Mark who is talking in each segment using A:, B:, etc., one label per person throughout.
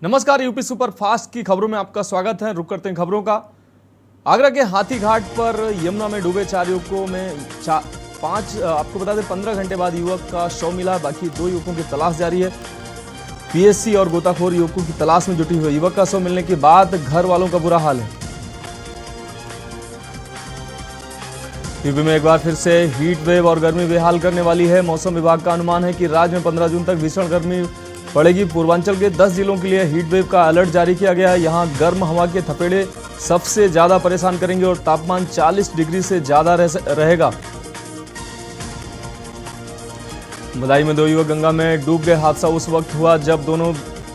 A: नमस्कार, UP super fast की खबरों में आपका स्वागत है। रुक करते हैं खबरों का। आगरा के हाथी घाट पर यमुना में डूबे 4 युवकों में 5 आपको बता दें 15 घंटे बाद युवक का शव मिला। बाकी 2 युवकों की तलाश जारी है। पीएससी और गोताखोर युवकों की तलाश में जुटी हुई। युवक का शव मिलने के बाद घर वालों का बुरा हाल है। यूपी में एक बार फिर से हीट वेव और गर्मी बेहाल करने वाली है। मौसम विभाग का अनुमान है कि राज्य में 15 जून तक भीषण गर्मी पड़ेगी। पूर्वांचल के 10 जिलों के लिए हीट वेव का अलर्ट जारी किया गया है। यहां गर्म हवा के थपेड़े सबसे ज्यादा परेशान करेंगे और तापमान 40 डिग्री से ज्यादा रहेगा। बदायूं में 2 युवक गंगा में डूब गए। हादसा उस वक्त हुआ जब दोनों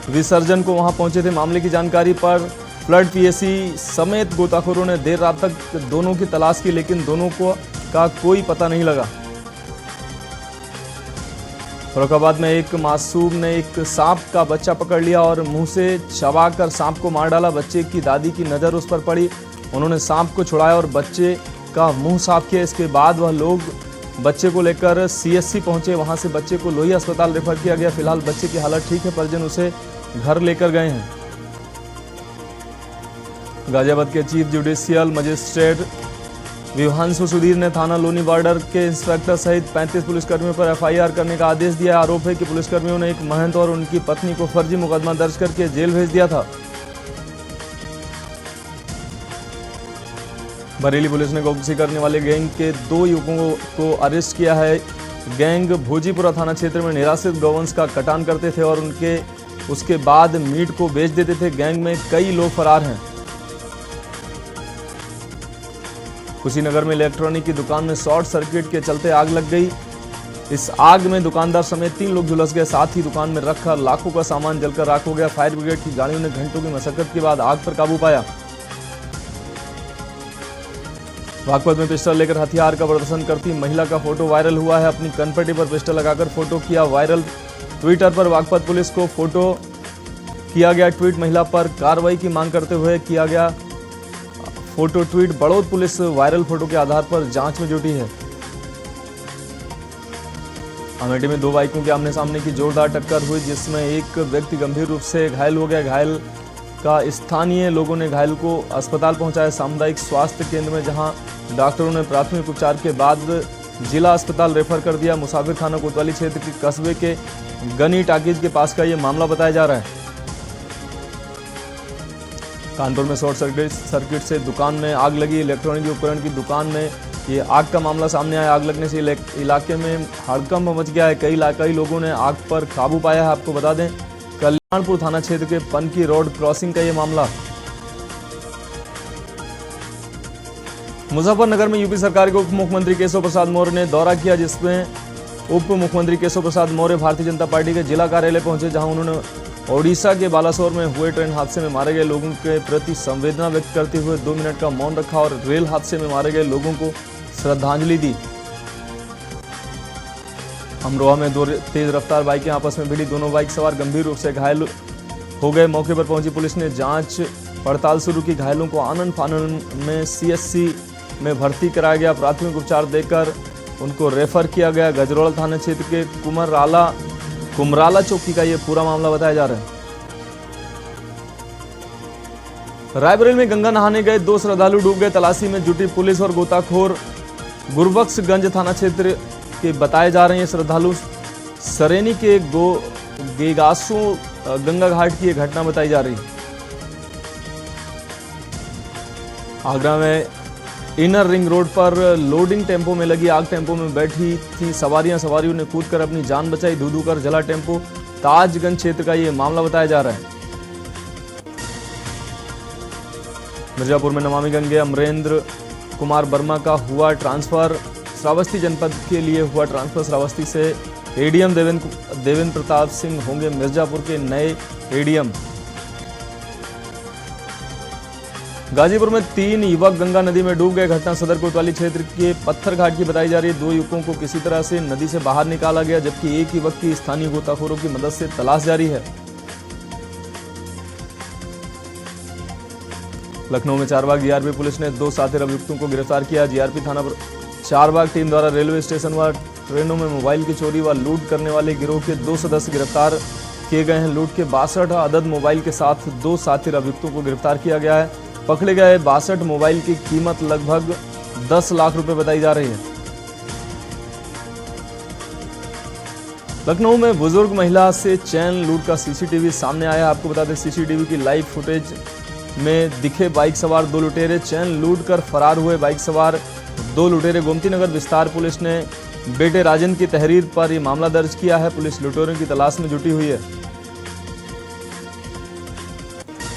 A: विसर्जन को वहां पहुंचे थे। मामले की जानकारी पर फ्लड पीएससी समेत गोताखोरों ने देर रात तक दोनों की तलाश की, लेकिन दोनों का कोई पता नहीं लगा। फर्रुखाबाद में एक मासूम ने एक सांप का बच्चा पकड़ लिया और मुंह से चबाकर सांप को मार डाला। बच्चे की दादी की नज़र उस पर पड़ी। उन्होंने सांप को छुड़ाया और बच्चे का मुंह साफ किया। इसके बाद वह लोग बच्चे को लेकर सीएससी पहुंचे। वहां से बच्चे को लोहिया अस्पताल रेफर किया गया। फिलहाल बच्चे की हालत ठीक है। परिजन उसे घर लेकर गए हैं। गाजियाबाद के chief judicial magistrate Vibhanshu Sudhir ने थाना लोनी बॉर्डर के इंस्पेक्टर सहित 35 पुलिसकर्मियों पर एफआईआर करने का आदेश दिया। आरोप है कि पुलिसकर्मियों ने एक महंत और उनकी पत्नी को फर्जी मुकदमा दर्ज करके जेल भेज दिया था। बरेली पुलिस ने गौकसी करने वाले गैंग के 2 युवकों को अरेस्ट किया है। गैंग भोजीपुरा थाना क्षेत्र में निराश्रित गौवंश का कटान करते थे और उसके बाद मीट को बेच देते थे। गैंग में कई लोग फरार हैं। कुशीनगर में इलेक्ट्रॉनिक की दुकान में शॉर्ट सर्किट के चलते आग लग गई। इस आग में दुकानदार समेत 3 लोग झुलस गए। साथ ही दुकान में रखा लाखों का सामान जलकर राख हो गया। फायर ब्रिगेड की गाड़ियों ने घंटों की मशक्कत के बाद आग पर काबू पाया। बागपत में पिस्टल लेकर हथियार का प्रदर्शन करती महिला का फोटो वायरल हुआ है। अपनी कनपट्टी पर पिस्टल लगाकर फोटो किया वायरल। ट्विटर पर बागपत पुलिस को फोटो किया गया ट्वीट। महिला पर कार्रवाई की मांग करते हुए किया गया फोटो ट्वीट। बड़ौद पुलिस वायरल फोटो के आधार पर जांच में जुटी है। अमेठी में 2 बाइकों के आमने सामने की जोरदार टक्कर हुई, जिसमें एक व्यक्ति गंभीर रूप से घायल हो गया। घायल का स्थानीय लोगों ने घायल को अस्पताल पहुंचाया। सामुदायिक स्वास्थ्य केंद्र में जहां डॉक्टरों ने प्राथमिक उपचार के बाद जिला अस्पताल रेफर कर दिया। मुसाफिर खाना कोतवाली क्षेत्र के कस्बे के गनी टाकीज के पास का यह मामला बताया जा रहा है। कानपुर में शॉर्ट सर्किट से दुकान में आग लगी। इलेक्ट्रॉनिक उपकरण की दुकान में ये आग का मामला सामने आया। आग लगने से इलाके में हड़कंप मच गया है। कई लोगों ने आग पर काबू पाया है। आपको बता दें, कल्याणपुर थाना क्षेत्र के पनकी रोड क्रॉसिंग का ये मामला। मुजफ्फरनगर में यूपी सरकार के उप मुख्यमंत्री केशव प्रसाद मौर्य ने दौरा किया, जिसमें उप मुख्यमंत्री केशव प्रसाद मौर्य भारतीय जनता पार्टी के जिला कार्यालय पहुंचे, जहां उन्होंने ओडिशा के बालासोर में हुए ट्रेन हादसे में मारे गए लोगों के प्रति संवेदना व्यक्त करते हुए 2 मिनट का मौन रखा और रेल हादसे में मारे गए लोगों को श्रद्धांजलि दी। अमरोहा में 2 तेज रफ्तार बाइकें आपस में भिड़ी। दोनों बाइक सवार गंभीर रूप से घायल हो गए। मौके पर पहुंची पुलिस ने जांच पड़ताल शुरू की। घायलों को आनंद फानन में सीएससी में भर्ती कराया गया। प्राथमिक उपचार देकर उनको रेफर किया गया। गजरोला थाना क्षेत्र के कुमराला चौकी का ये पूरा मामला बताया जा रहा है। रायबरेली में गंगा नहाने गए 2 श्रद्धालु डूब गए। तलाशी में जुटी पुलिस और गोताखोर गुरबख्शगंज थाना क्षेत्र के बताए जा रहे हैं। श्रद्धालु सरेनी के गेगासो गंगा घाट की ये घटना बताई जा रही है। आगरा में इनर रिंग रोड पर लोडिंग टेंपो में लगी आग। टेंपो में बैठी थी सवारियों ने कूदकर अपनी जान बचाई। धू कर जला टेंपो। ताजगंज क्षेत्र का ये मामला बताया जा रहा है। मिर्जापुर में नमामि गंगे अमरेंद्र कुमार वर्मा का हुआ ट्रांसफर। श्रावस्ती जनपद के लिए हुआ ट्रांसफर। श्रावस्ती से एडीएम देवेंद्र प्रताप सिंह होंगे मिर्जापुर के नए एडीएम। गाजीपुर में 3 युवक गंगा नदी में डूब गए। घटना सदर कोतवाली क्षेत्र के पत्थर घाट की बताई जा रही है। 2 युवकों को किसी तरह से नदी से बाहर निकाला गया, जबकि एक युवक की स्थानीय गोताखोरों की मदद से तलाश जारी है। लखनऊ में चारबाग जीआरपी पुलिस ने 2 साथी अभियुक्तों को गिरफ्तार किया। जीआरपी थाना पर चारबाग टीम द्वारा रेलवे स्टेशन व ट्रेनों में मोबाइल की चोरी व लूट करने वाले गिरोह के 2 सदस्य गिरफ्तार। किए गए हैं लूट के 62 अदद मोबाइल के साथ 2 साथी अभियुक्तों को गिरफ्तार किया गया है। पकड़े गए 62 मोबाइल की कीमत लगभग 10 लाख रुपए बताई जा रही है। लखनऊ में बुजुर्ग महिला से चैन लूट का सीसीटीवी सामने आया। आपको बता दें, सीसीटीवी की लाइव फुटेज में दिखे बाइक सवार 2 लुटेरे चैन लूट कर फरार हुए। बाइक सवार 2 लुटेरे गोमती नगर विस्तार पुलिस ने बेटे राजन की तहरीर पर यह मामला दर्ज किया है। पुलिस लुटेरों की तलाश में जुटी हुई है।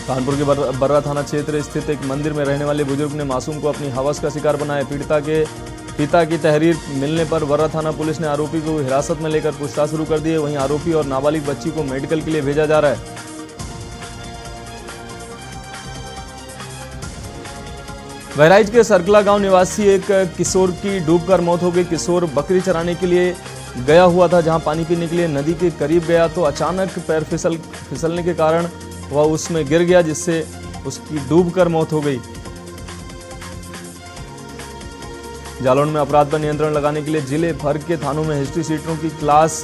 A: कानपुर के बर्रा थाना क्षेत्र स्थित एक मंदिर में रहने वाले बुजुर्ग ने मासूम को अपनी हवस का शिकार बनाया। पीड़िता के पिता की तहरीर मिलने पर बर्रा थाना पुलिस ने आरोपी को हिरासत में लेकर पूछताछ शुरू कर दी है। वहीं आरोपी और नाबालिग बच्ची को मेडिकल के लिए भेजा जा रहा है। बहराइच के सरकला गांव निवासी एक किशोर की डूबकर मौत हो गई। किशोर बकरी चराने के लिए गया हुआ था। जहां पानी पीने के लिए नदी के करीब गया तो अचानक पैर फिसलने के कारण वह उसमें गिर गया, जिससे उसकी डूबकर मौत हो गई। जालौन में अपराध पर नियंत्रण लगाने के लिए जिले भर के थानों में हिस्ट्री शीटरों की क्लास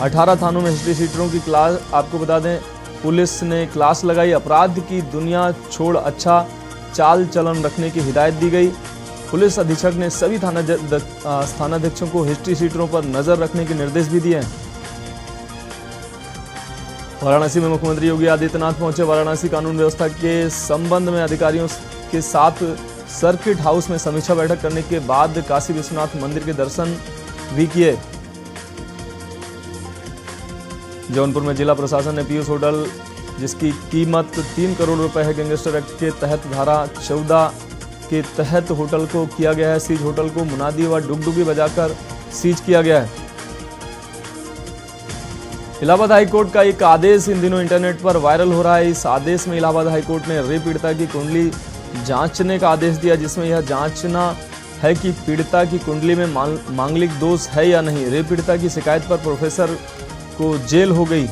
A: 18 थानों में हिस्ट्री शीटरों की क्लास आपको बता दें पुलिस ने क्लास लगाई। अपराध की दुनिया छोड़ अच्छा चाल चलन रखने की हिदायत दी गई। पुलिस अधीक्षक ने सभी थानाध्यक्षों को हिस्ट्री शीटरों पर नजर रखने के निर्देश भी दिए हैं। वाराणसी में मुख्यमंत्री योगी आदित्यनाथ पहुंचे। वाराणसी कानून व्यवस्था के संबंध में अधिकारियों के साथ सर्किट हाउस में समीक्षा बैठक करने के बाद काशी विश्वनाथ मंदिर के दर्शन भी किए। जौनपुर में जिला प्रशासन ने पीयूष होटल जिसकी कीमत 3 करोड़ रुपए है गैंगस्टर एक्ट के तहत धारा 14 के तहत होटल को किया गया है सीज। होटल को मुनादी व डुगडुगी बजाकर सीज किया गया है। इलाहाबाद हाईकोर्ट का एक आदेश इन दिनों इंटरनेट पर वायरल हो रहा है। इस आदेश में इलाहाबाद हाईकोर्ट ने रेप पीड़िता की कुंडली जांचने का आदेश दिया, जिसमें यह जांचना है कि पीड़िता की कुंडली में मांगलिक दोष है या नहीं। रेप पीड़िता की शिकायत पर प्रोफेसर को जेल हो गई।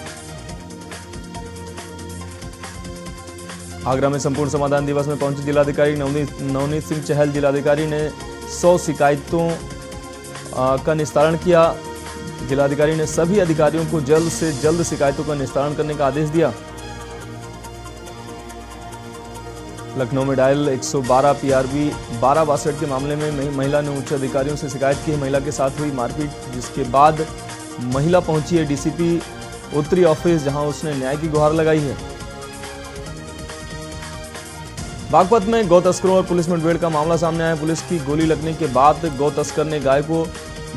A: आगरा में संपूर्ण समाधान दिवस में पहुंचे जिलाधिकारी नवनीत सिंह चहल। जिलाधिकारी ने 100 शिकायतों का निस्तारण किया। जिलाधिकारी ने सभी अधिकारियों को जल्द से जल्द शिकायतों का निस्तारण करने का आदेश दिया। लखनऊ में डायल 112 PRB 1262 के मामले में महिला ने उच्च अधिकारियों से शिकायत की। महिला के साथ हुई मारपीट, जिसके बाद महिला पहुंची है डीसीपी उत्तरी ऑफिस, जहां उसने न्याय की गुहार लगाई है। बागपत में गौ तस्करों और पुलिस मुठभेड़ का मामला सामने आया। पुलिस की गोली लगने के बाद गौ तस्कर ने गाय को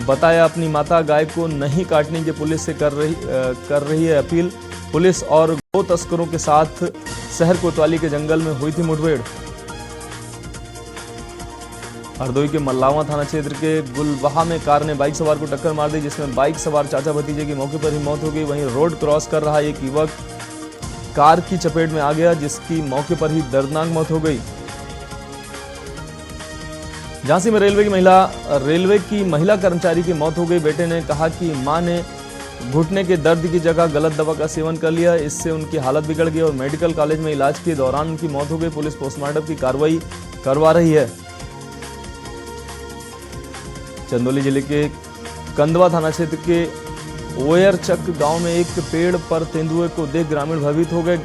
A: बताया अपनी माता। गाय को नहीं काटने की पुलिस से कर रही है अपील। पुलिस और गौ तस्करों के साथ शहर कोतवाली के जंगल में हुई थी मुठभेड़। हरदोई के मल्लावा थाना क्षेत्र के गुलबहा में कार ने बाइक सवार को टक्कर मार दी, जिसमें बाइक सवार चाचा भतीजे की मौके पर ही मौत हो गई। वहीं रोड क्रॉस कर रहा एक युवक कार की चपेट में आ गया, जिसकी मौके पर ही दर्दनाक मौत हो गई। झांसी में रेलवे की महिला कर्मचारी की मौत हो गई। बेटे ने कहा कि मां ने घुटने के दर्द की जगह गलत दवा का सेवन कर लिया, इससे उनकी हालत बिगड़ गई और मेडिकल कॉलेज में इलाज के दौरान उनकी मौत हो गई। पुलिस पोस्टमार्टम की कार्रवाई करवा रही है। चंदौली जिले के कंदवा थाना क्षेत्र के ओयरचक गांव में एक पेड़ पर तेंदुए को देख ग्रामीण भयभीत हो गए।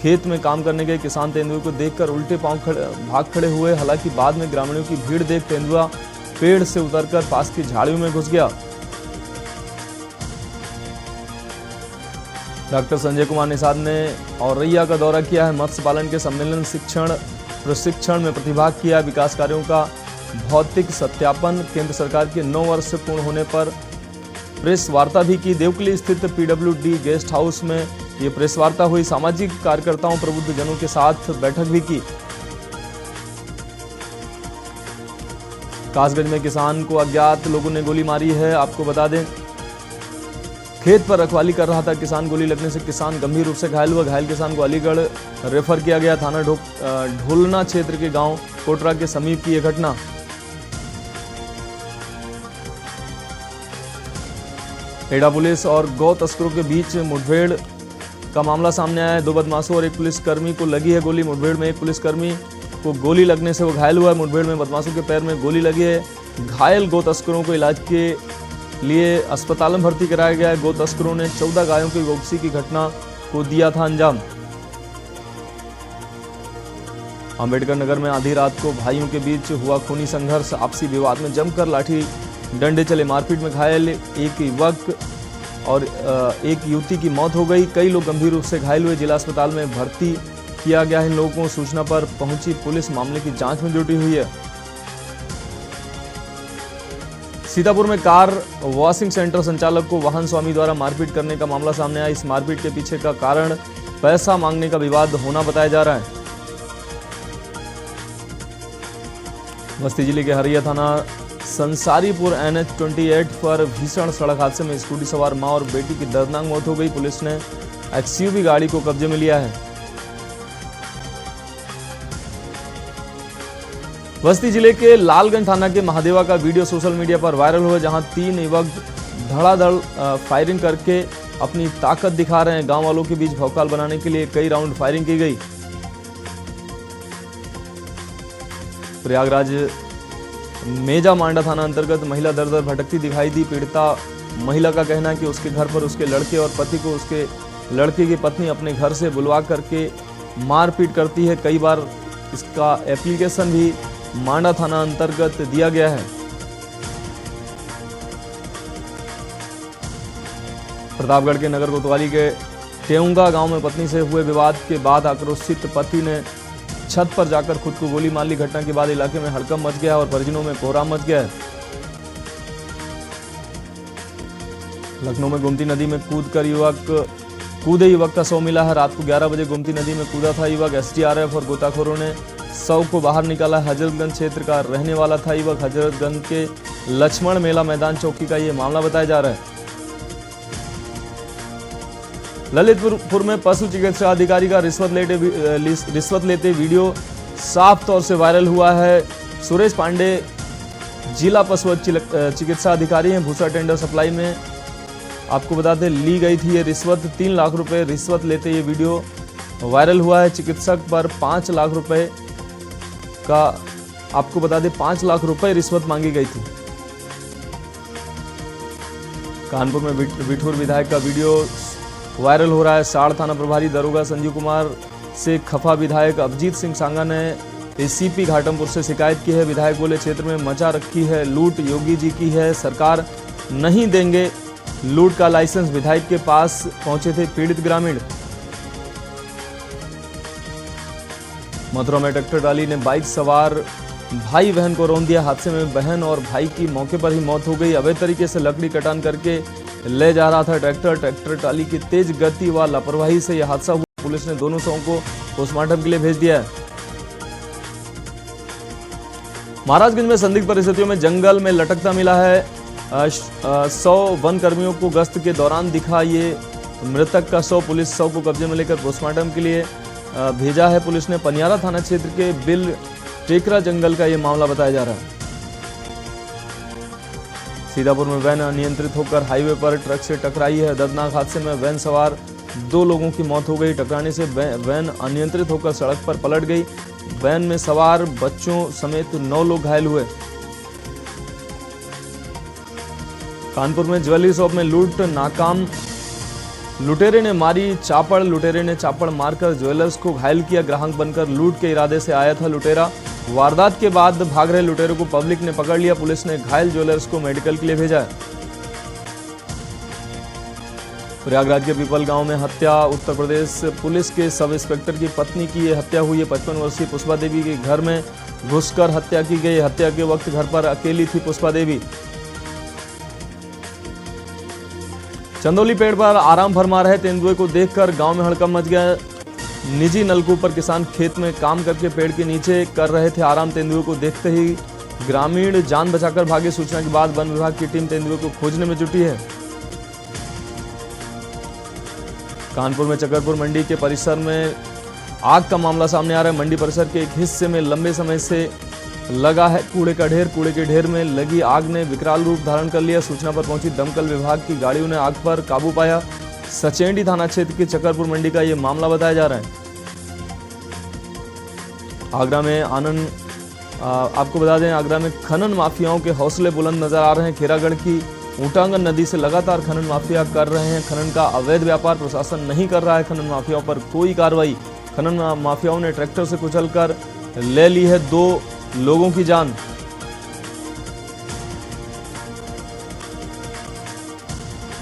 A: खेत में काम करने गए किसान तेंदुए को देखकर उल्टे पांव भाग खड़े हुए। हालांकि बाद में ग्रामीणों की भीड़ देख तेंदुआ पेड़ से उतरकर पास की झाड़ियों में घुस गया। डॉक्टर संजय कुमार निषाद ने औरैया का दौरा किया है। मत्स्य पालन के सम्मेलन प्रशिक्षण में प्रतिभाग किया। विकास कार्यों का भौतिक सत्यापन। केंद्र सरकार के 9 वर्ष से पूर्ण होने पर प्रेस वार्ता भी की। देवकली स्थित PWD गेस्ट हाउस में ये प्रेस वार्ता हुई। सामाजिक कार्यकर्ताओं प्रबुद्ध जनों के साथ बैठक भी की। कासगंज में किसान को अज्ञात लोगों ने गोली मारी है। आपको बता दें खेत पर रखवाली कर रहा था किसान, गोली लगने से किसान गंभीर रूप से घायल हुआ। घायल किसान को अलीगढ़ रेफर किया गया। थाना ढोलना क्षेत्र के गांव कोटरा के समीप की यह घटना। एडा पुलिस और गौ तस्करों के बीच मुठभेड़ का मामला सामने आया है। 2 बदमाशों और एक पुलिसकर्मी को लगी है गोली। मुठभेड़ में एक पुलिसकर्मी को गोली लगने से वो घायल हुआ है। मुठभेड़ में बदमाशों के पैर में गोली लगी है। घायल गौ तस्करों को इलाज के लिए अस्पताल में भर्ती कराया गया है। गो तस्करों ने 14 गायों की वापसी की घटना को दिया था अंजाम। अंबेडकर नगर में आधी रात को भाइयों के बीच हुआ खूनी संघर्ष। आपसी विवाद में जमकर लाठी डंडे चले, मारपीट में घायल एक युवक और एक युवती की मौत हो गई। कई लोग गंभीर रूप से घायल हुए, जिला अस्पताल में भर्ती किया गया है इन लोगों को। सूचना पर पहुंची पुलिस मामले की जांच में जुटी हुई है। सीतापुर में कार वॉशिंग सेंटर संचालक को वाहन स्वामी द्वारा मारपीट करने का मामला सामने आया। इस मारपीट के पीछे का कारण पैसा मांगने का विवाद होना बताया जा रहा है। बस्ती जिले के हरिया थाना संसारीपुर NH 28 पर भीषण सड़क हादसे में स्कूटी सवार मां और बेटी की दर्दनाक मौत हो गई। पुलिस ने XUV गाड़ी को कब्जे में लिया है। बस्ती जिले के लालगंज थाना के महादेवा का वीडियो सोशल मीडिया पर वायरल हुआ, जहां 3 युवक धड़ाधड़ फायरिंग करके अपनी ताकत दिखा रहे हैं। गांव वालों के बीच भौकाल बनाने के लिए कई राउंड फायरिंग की गई। प्रयागराज मेजा मांडा थाना अंतर्गत महिला दर दर भटकती दिखाई दी। पीड़िता महिला का कहना है कि उसके घर पर उसके लड़के और पति को उसके लड़के की पत्नी अपने घर से बुलवा करके मारपीट करती है। कई बार इसका एप्लीकेशन भी मांडा थाना अंतर्गत दिया गया है। प्रतापगढ़ के नगर कोतवाली के टेऊंगा गांव में पत्नी से हुए विवाद के बाद आक्रोशित पति ने छत पर जाकर खुद को गोली मार ली। घटना के बाद इलाके में हड़कंप मच गया और परिजनों में कोहराम मच गया है। लखनऊ में गोमती नदी में कूदे युवक का शव मिला है। रात को 11 बजे गोमती नदी में कूदा था युवक। SDRF और गोताखोरों ने शव को बाहर निकाला। हजरतगंज क्षेत्र का रहने वाला था युवक। हजरतगंज के लक्ष्मण मेला मैदान चौकी का ये मामला बताया जा रहा है। ललितपुर में पशु चिकित्सा अधिकारी का रिश्वत लेते वीडियो साफ तौर से वायरल हुआ है। सुरेश पांडे जिला पशु चिकित्सा अधिकारी हैं। भूसा टेंडर सप्लाई में आपको बता दें ली गई थी ये रिश्वत। 3 लाख रुपए रिश्वत लेते ये वीडियो वायरल हुआ है। चिकित्सक पर 5 लाख रुपए का आपको बता दें 5 लाख रुपए रिश्वत मांगी गई थी। कानपुर में बिठूर विधायक का वीडियो वायरल हो रहा है। साड़ थाना प्रभारी दरोगा संजीव कुमार से खफा विधायक अभिजीत सिंह सांगा ने ACP घाटमपुर से शिकायत की है। विधायक बोले क्षेत्र में मचा रखी है लूट, योगी जी की है सरकार, नहीं देंगे लूट का लाइसेंस। विधायक के पास पहुंचे थे पीड़ित ग्रामीण। मथुरा में ट्रैक्टर ट्राली ने बाइक सवार भाई बहन को रौंद दिया। हादसे में बहन और भाई की मौके पर ही मौत हो गई। अवैध तरीके से लकड़ी कटान करके ले जा रहा था ट्रैक्टर ट्राली की तेज गति व लापरवाही से यह हादसा हुआ। पुलिस ने दोनों शवों को पोस्टमार्टम के लिए भेज दिया है। महाराजगंज में संदिग्ध परिस्थितियों में जंगल में लटकता मिला है 100 वन कर्मियों को गश्त के दौरान दिखा ये मृतक का शव। पुलिस शव को कब्जे में लेकर पोस्टमार्टम के लिए भेजा है। पुलिस ने पनियारा थाना क्षेत्र के बिल टेकरा जंगल का ये मामला बताया जा रहा है। सीतापुर में वैन अनियंत्रित होकर हाईवे पर ट्रक से टकराई है। दर्दनाक हादसे में वैन सवार 2 लोगों की मौत हो गई। टकराने से वैन अनियंत्रित होकर सड़क पर पलट गई। वैन में सवार बच्चों समेत 9 लोग घायल हुए। कानपुर में ज्वेलरी शॉप में लूट नाकाम, लुटेरे ने मारी चापड़। लुटेरे ने चापड़ मारकर ज्वेलर्स को घायल किया। ग्राहक बनकर लूट के इरादे से आया था लुटेरा। वारदात के बाद भाग रहे लुटेरों को पब्लिक ने पकड़ लिया। पुलिस ने घायल ज्वेलर्स को मेडिकल के लिए भेजा है। प्रयागराज के पीपल गांव में हत्या। उत्तर प्रदेश पुलिस के सब इंस्पेक्टर की पत्नी की यह हत्या हुई है। 55 वर्षीय पुष्पा देवी के घर में घुसकर हत्या की गई। हत्या के वक्त घर पर अकेली थी पुष्पा देवी। चंदौली पेड़ पर आराम फरमा रहे तेंदुए को देखकर गांव में हड़कंप मच गया। निजी नलकूप पर किसान खेत में काम करके पेड़ के नीचे कर रहे थे आराम। तेंदुए को देखते ही ग्रामीण जान बचाकर भागे। सूचना के बाद वन विभाग की टीम तेंदुए को खोजने में जुटी है। कानपुर में चकरपुर मंडी के परिसर में आग का मामला सामने आ रहा है। मंडी परिसर के एक हिस्से में लंबे समय से लगा है कूड़े का ढेर। कूड़े के ढेर में लगी आग ने विकराल रूप धारण कर लिया। सूचना पर पहुंची दमकल विभाग की गाड़ियों ने आग पर काबू पाया। सचेंडी थाना क्षेत्र के चकरपुर मंडी का यह मामला बताया जा रहा है। आगरा में आपको बता दें आगरा में खनन माफियाओं के हौसले बुलंद नजर आ रहे हैं। खेरागढ़ की ऊटांगन नदी से लगातार खनन माफिया कर रहे हैं खनन का अवैध व्यापार। प्रशासन नहीं कर रहा है खनन माफियाओं पर कोई कार्रवाई। खनन माफियाओं ने ट्रैक्टर से कुचलकर ले ली है 2 लोगों की जान।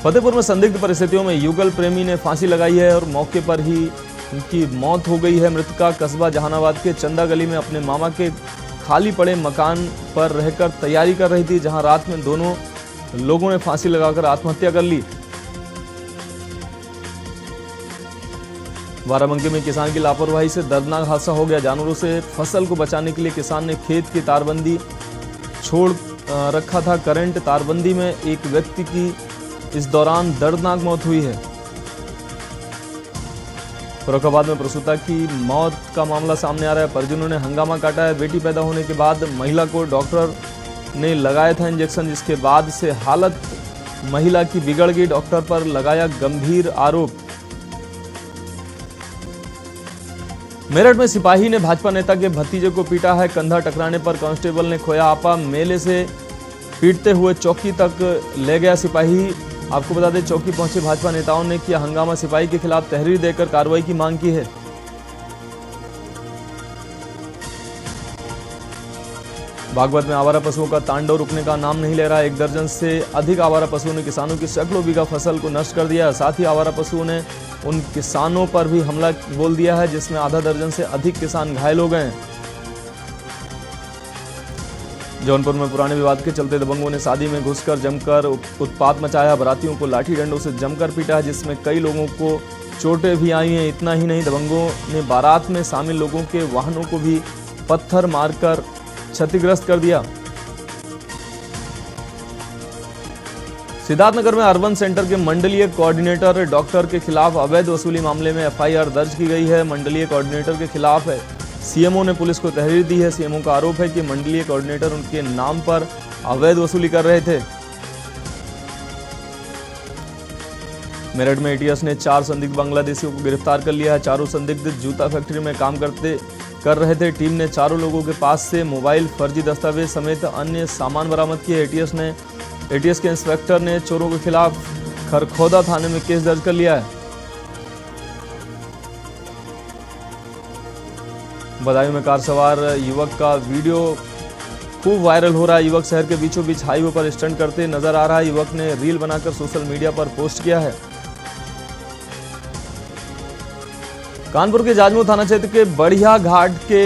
A: फतेहपुर में संदिग्ध परिस्थितियों में युगल प्रेमी ने फांसी लगाई है और मौके पर ही उनकी मौत हो गई है। मृतका कस्बा जहानाबाद के चंदा गली में अपने मामा के खाली पड़े मकान पर रहकर तैयारी कर रही थी, जहां रात में दोनों लोगों ने फांसी लगाकर आत्महत्या कर ली। बाराबंकी में किसान की लापरवाही से दर्दनाक हादसा हो गया। जानवरों से फसल को बचाने के लिए किसान ने खेत की तारबंदी छोड़ रखा था। करंट तारबंदी में एक व्यक्ति की इस दौरान दर्दनाक मौत हुई है। फर्रुखाबाद में प्रसूता की मौत का मामला सामने आ रहा है। परिजनों ने हंगामा काटा है। बेटी पैदा होने के बाद महिला को डॉक्टर ने लगाया था इंजेक्शन, जिसके बाद से हालत महिला की बिगड़ गई। डॉक्टर पर लगाया गंभीर आरोप। मेरठ में सिपाही ने भाजपा नेता के भतीजे को पीटा है। कंधा टकराने पर कांस्टेबल ने खोया आपा। मेले से पीटते हुए चौकी तक ले गया सिपाही। आपको बता दें, चौकी पहुंचे भाजपा नेताओं ने किया हंगामा। सिपाही के खिलाफ तहरीर देकर कार्रवाई की मांग की है। बागपत में आवारा पशुओं का तांडव रुकने का नाम नहीं ले रहा है। 1 दर्जन से अधिक आवारा पशुओं ने किसानों की सैकड़ों बीघा फसल को नष्ट कर दिया। साथ ही आवारा पशुओं ने उन किसानों पर भी हमला बोल दिया है, जिसमें आधा दर्जन से अधिक किसान घायल हो गए हैं। जौनपुर में पुराने विवाद के चलते दबंगों ने शादी में घुसकर जमकर उत्पात मचाया। बारातियों को लाठी डंडों से जमकर पीटा है, जिसमें कई लोगों को चोटें भी आई हैं। इतना ही नहीं, दबंगों ने बारात में शामिल लोगों के वाहनों को भी पत्थर मारकर क्षतिग्रस्त कर दिया। सिद्धार्थनगर में अर्बन सेंटर के मंडलीय कोऑर्डिनेटर डॉक्टर के खिलाफ अवैध वसूली मामले में एफआईआर दर्ज की गई है। मंडलीय कोऑर्डिनेटर के खिलाफ सीएमओ ने पुलिस को तहरीर दी है। सीएमओ का आरोप है कि मंडलीय कोऑर्डिनेटर उनके नाम पर अवैध वसूली कर रहे थे। मेरठ में एटीएस ने 4 संदिग्ध बांग्लादेशियों को गिरफ्तार कर लिया है। चारों संदिग्ध जूता फैक्ट्री में काम कर रहे थे। टीम ने चारों लोगों के पास से मोबाइल, फर्जी दस्तावेज समेत अन्य सामान बरामद किए। एटीएस के इंस्पेक्टर ने चोरों के खिलाफ खरखोदा थाने में केस दर्ज कर लिया है। बदायूं में कार सवार युवक का वीडियो खूब वायरल हो रहा है। युवक शहर के बीचों बीच हाईवे पर स्टंट करते नजर आ रहा है। युवक ने रील बनाकर सोशल मीडिया पर पोस्ट किया है। कानपुर के जाजमऊ थाना क्षेत्र के बढ़िया घाट के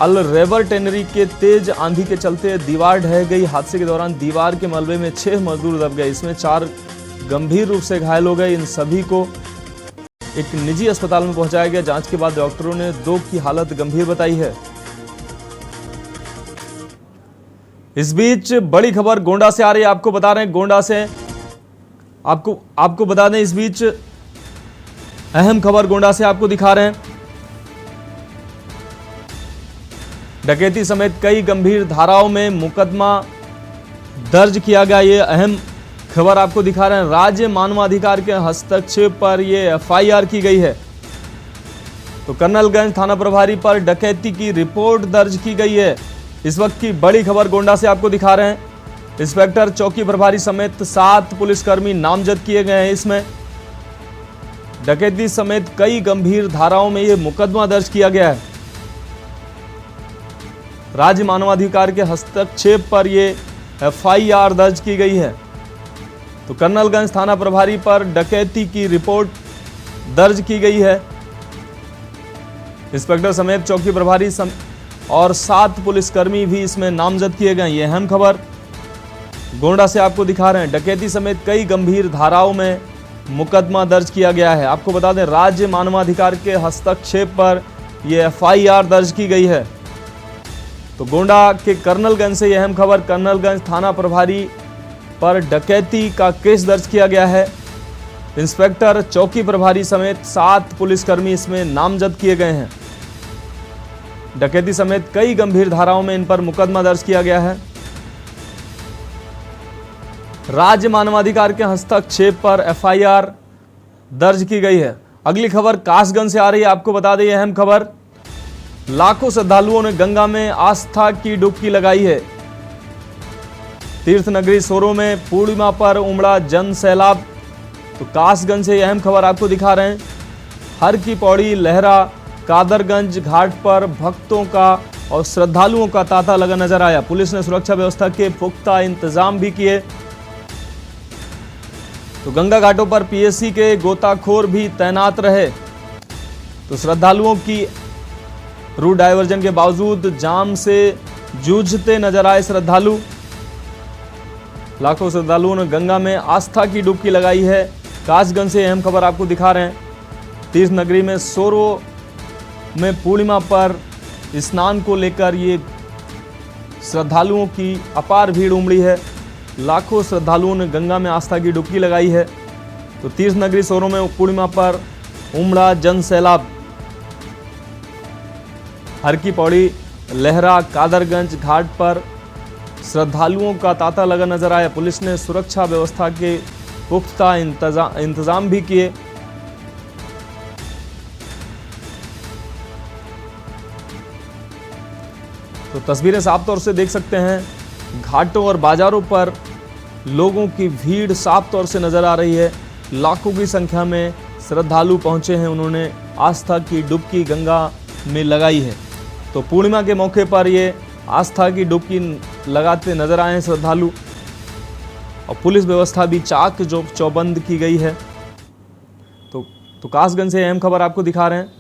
A: अल रेवर टेनरी के तेज आंधी के चलते दीवार ढह गई। हादसे के दौरान दीवार के मलबे में 6 मजदूर दब गए। इसमें 4 गंभीर रूप से घायल हो गए। इन सभी को एक निजी अस्पताल में पहुंचाया गया। जांच के बाद डॉक्टरों ने 2 की हालत गंभीर बताई है। इस बीच बड़ी खबर गोंडा से आ रही है। आपको बता रहे हैं, गोंडा से आपको बता दें, इस बीच अहम खबर गोंडा से आपको दिखा रहे हैं। डकैती समेत कई गंभीर धाराओं में मुकदमा दर्ज किया गया। ये अहम खबर आपको दिखा रहे हैं। राज्य मानवाधिकार के हस्तक्षेप पर यह एफआईआर की गई है। तो कर्नलगंज थाना प्रभारी पर डकैती की रिपोर्ट दर्ज की गई है। इस वक्त की बड़ी खबर गोंडा से आपको दिखा रहे हैं। इंस्पेक्टर, चौकी प्रभारी समेत 7 पुलिसकर्मी नामजद किए गए हैं। इसमें डकैती समेत कई गंभीर धाराओं में यह मुकदमा दर्ज किया गया है। राज्य मानवाधिकार के हस्तक्षेप पर यह एफआईआर दर्ज की गई है। तो कर्नलगंज थाना प्रभारी पर डकैती की रिपोर्ट दर्ज की गई है। इंस्पेक्टर समेत चौकी प्रभारी और 7 पुलिसकर्मी भी इसमें नामजद किए गए। ये अहम खबर गोंडा से आपको दिखा रहे हैं। डकैती समेत कई गंभीर धाराओं में मुकदमा दर्ज किया गया है। आपको बता दें, राज्य मानवाधिकार के हस्तक्षेप पर यह एफआईआर दर्ज की गई है। तो गोंडा के कर्नलगंज से यह अहम खबर, कर्नलगंज थाना प्रभारी पर डकैती का केस दर्ज किया गया है। इंस्पेक्टर, चौकी प्रभारी समेत 7 पुलिसकर्मी इसमें नामजद किए गए हैं। डकैती समेत कई गंभीर धाराओं में इन पर मुकदमा दर्ज किया गया है। राज्य मानवाधिकार के हस्तक्षेप पर एफआईआर दर्ज की गई है। अगली खबर कासगंज से आ रही है। आपको बता दें, यह अहम खबर, लाखों श्रद्धालुओं ने गंगा में आस्था की डुबकी लगाई है। तीर्थ नगरी सोरो में पूर्णिमा पर उमड़ा जन सैलाब। तो कासगंज से अहम खबर आपको दिखा रहे हैं। हर की पौड़ी, लहरा, कादरगंज घाट पर भक्तों का और श्रद्धालुओं का तांता लगा नजर आया। पुलिस ने सुरक्षा व्यवस्था के पुख्ता इंतजाम भी किए। तो गंगा घाटों पर पीएससी के गोताखोर भी तैनात रहे। तो श्रद्धालुओं की रूट डायवर्जन के बावजूद जाम से जूझते नजर आए श्रद्धालु। लाखों श्रद्धालुओं ने गंगा में आस्था की डुबकी लगाई है। कासगंज से अहम खबर आपको दिखा रहे हैं। तीर्थ नगरी में सोरो में पूर्णिमा पर स्नान को लेकर ये श्रद्धालुओं की अपार भीड़ उमड़ी है। लाखों श्रद्धालुओं ने गंगा में आस्था की डुबकी लगाई है। तो तीर्थ नगरी सोरो में पूर्णिमा पर उमड़ा जन सैलाब। हर की पौड़ी, लहरा, कादरगंज घाट पर श्रद्धालुओं का तांता लगा नजर आया। पुलिस ने सुरक्षा व्यवस्था के पुख्ता इंतजाम भी किए। तो तस्वीरें साफ तौर से देख सकते हैं। घाटों और बाजारों पर लोगों की भीड़ साफ तौर से नजर आ रही है। लाखों की संख्या में श्रद्धालु पहुंचे हैं। उन्होंने आस्था की डुबकी गंगा में लगाई है। तो पूर्णिमा के मौके पर ये आस्था की डुबकी लगाते नजर आए हैं श्रद्धालु। और पुलिस व्यवस्था भी चाक चौबंद की गई है। तो कासगंज से अहम खबर आपको दिखा रहे हैं।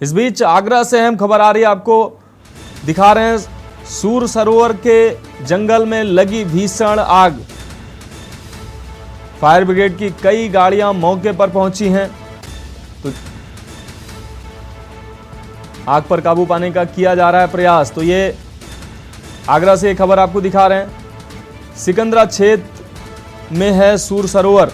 A: इस बीच आगरा से अहम खबर आ रही है, आपको दिखा रहे हैं। सूर सरोवर के जंगल में लगी भीषण आग। फायर ब्रिगेड की कई गाड़ियां मौके पर पहुंची हैं। तो आग पर काबू पाने का किया जा रहा है प्रयास। तो ये आगरा से खबर आपको दिखा रहे हैं। सिकंदरा क्षेत्र में है सूर सरोवर।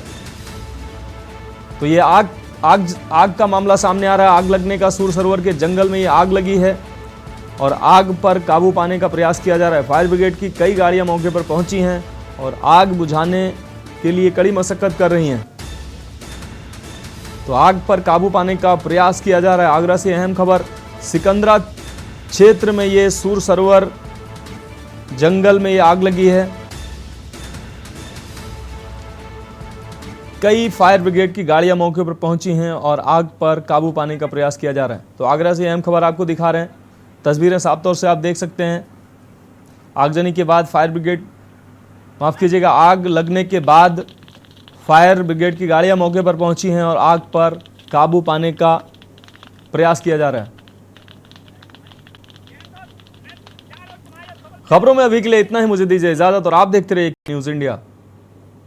A: तो ये आग का मामला सामने आ रहा है। आग लगने का, सूर सरोवर के जंगल में ये आग लगी है और आग पर काबू पाने का प्रयास किया जा रहा है। फायर ब्रिगेड की कई गाड़ियां मौके पर पहुंची हैं और आग बुझाने के लिए कड़ी मशक्कत कर रही हैं। तो आग पर काबू पाने का प्रयास किया जा रहा है। आगरा से अहम खबर, सिकंदरा क्षेत्र में ये सूर सरोवर जंगल में ये आग लगी है। कई फायर ब्रिगेड की गाड़ियां मौके पर पहुंची हैं और आग पर काबू पाने का प्रयास किया जा रहा है। तो आगरा से अहम खबर आपको दिखा रहे हैं। तस्वीरें साफ तौर से आप देख सकते हैं। आगजनी के बाद फायर ब्रिगेड, माफ़ कीजिएगा, आग लगने के बाद फायर ब्रिगेड की गाड़ियां मौके पर पहुंची हैं और आग पर काबू पाने का प्रयास किया जा रहा है। खबरों में अभी के लिए इतना ही। मुझे दीजिए इजाजत और आप देखते रहिए न्यूज़ इंडिया।